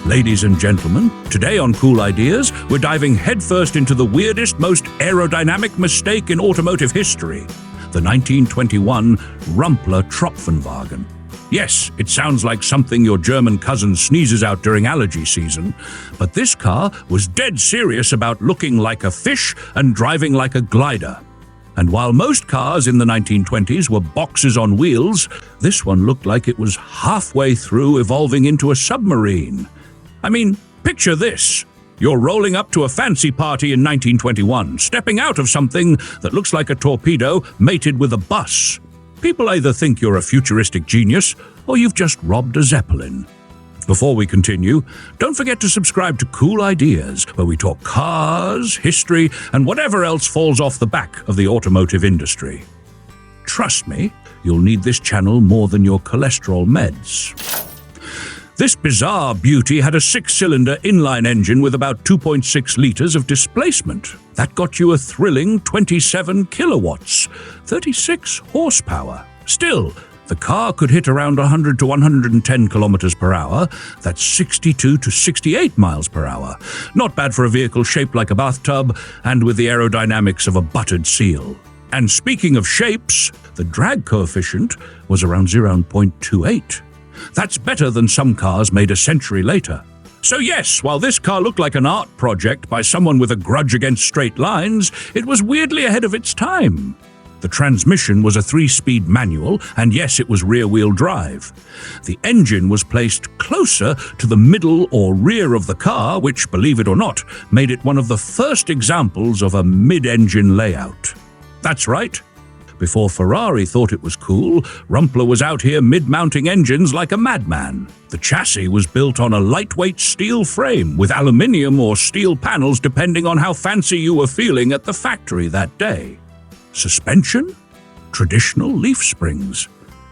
Ladies and gentlemen, today on Cool Ideas, we're diving headfirst into the weirdest, most aerodynamic mistake in automotive history, the 1921 Rumpler Tropfenwagen. Yes, it sounds like something your German cousin sneezes out during allergy season, but this car was dead serious about looking like a fish and driving like a glider. And while most cars in the 1920s were boxes on wheels, this one looked like it was halfway through evolving into a submarine. I mean, picture this. You're rolling up to a fancy party in 1921, stepping out of something that looks like a torpedo mated with a bus. People either think you're a futuristic genius, or you've just robbed a Zeppelin. Before we continue, don't forget to subscribe to Cool Ideas, where we talk cars, history, and whatever else falls off the back of the automotive industry. Trust me, you'll need this channel more than your cholesterol meds. This bizarre beauty had a 6-cylinder inline engine with about 2.6 liters of displacement. That got you a thrilling 27 kilowatts, 36 horsepower. Still, the car could hit around 100 to 110 kilometers per hour. That's 62 to 68 miles per hour. Not bad for a vehicle shaped like a bathtub and with the aerodynamics of a buttered seal. And speaking of shapes, the drag coefficient was around 0.28. That's better than some cars made a century later. So yes, while this car looked like an art project by someone with a grudge against straight lines, it was weirdly ahead of its time. The transmission was a 3-speed manual, and yes, it was rear-wheel drive. The engine was placed closer to the middle or rear of the car, which, believe it or not, made it one of the first examples of a mid-engine layout. That's right. Before Ferrari thought it was cool, Rumpler was out here mid-mounting engines like a madman. The chassis was built on a lightweight steel frame with aluminium or steel panels depending on how fancy you were feeling at the factory that day. Suspension? Traditional leaf springs.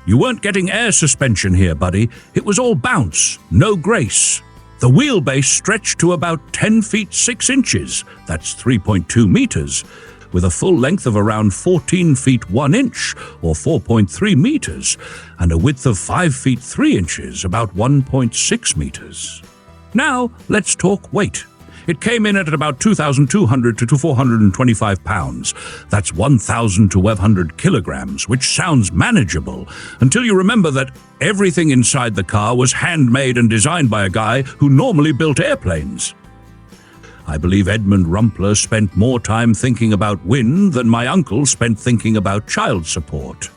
You weren't getting air suspension here, buddy. It was all bounce, no grace. The wheelbase stretched to about 10 feet 6 inches, that's 3.2 meters, with a full length of around 14 feet 1 inch, or 4.3 meters, and a width of 5 feet 3 inches, about 1.6 meters. Now, let's talk weight. It came in at about 2,200 to 425 pounds. That's 1,000 to 1,200 kilograms, which sounds manageable, until you remember that everything inside the car was handmade and designed by a guy who normally built airplanes. I believe Edmund Rumpler spent more time thinking about wind than my uncle spent thinking about child support.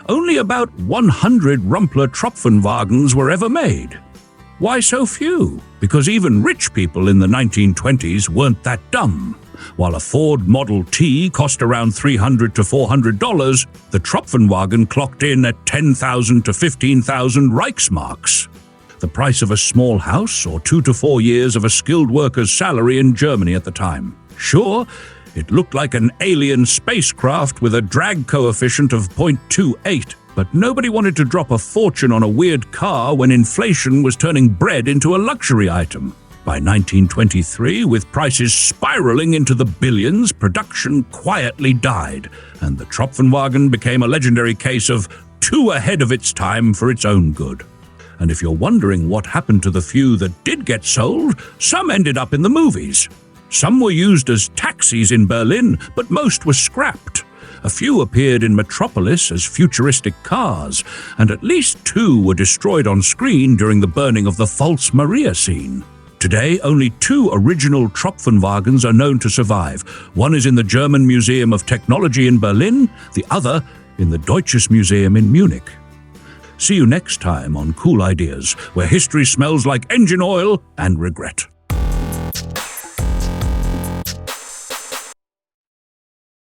Only about 100 Rumpler Tropfenwagens were ever made. Why so few? Because even rich people in the 1920s weren't that dumb. While a Ford Model T cost around $300 to $400, the Tropfenwagen clocked in at 10,000 to 15,000 Reichsmarks. The price of a small house or 2 to 4 years of a skilled worker's salary in Germany at the time. Sure, it looked like an alien spacecraft with a drag coefficient of 0.28, but nobody wanted to drop a fortune on a weird car when inflation was turning bread into a luxury item. By 1923, with prices spiraling into the billions, production quietly died, and the Tropfenwagen became a legendary case of too ahead of its time for its own good. And if you're wondering what happened to the few that did get sold, some ended up in the movies. Some were used as taxis in Berlin, but most were scrapped. A few appeared in Metropolis as futuristic cars, and at least 2 were destroyed on screen during the burning of the False Maria scene. Today, only 2 original Tropfenwagens are known to survive. One is in the German Museum of Technology in Berlin, the other in the Deutsches Museum in Munich. See you next time on Cool Ideas, where history smells like engine oil and regret.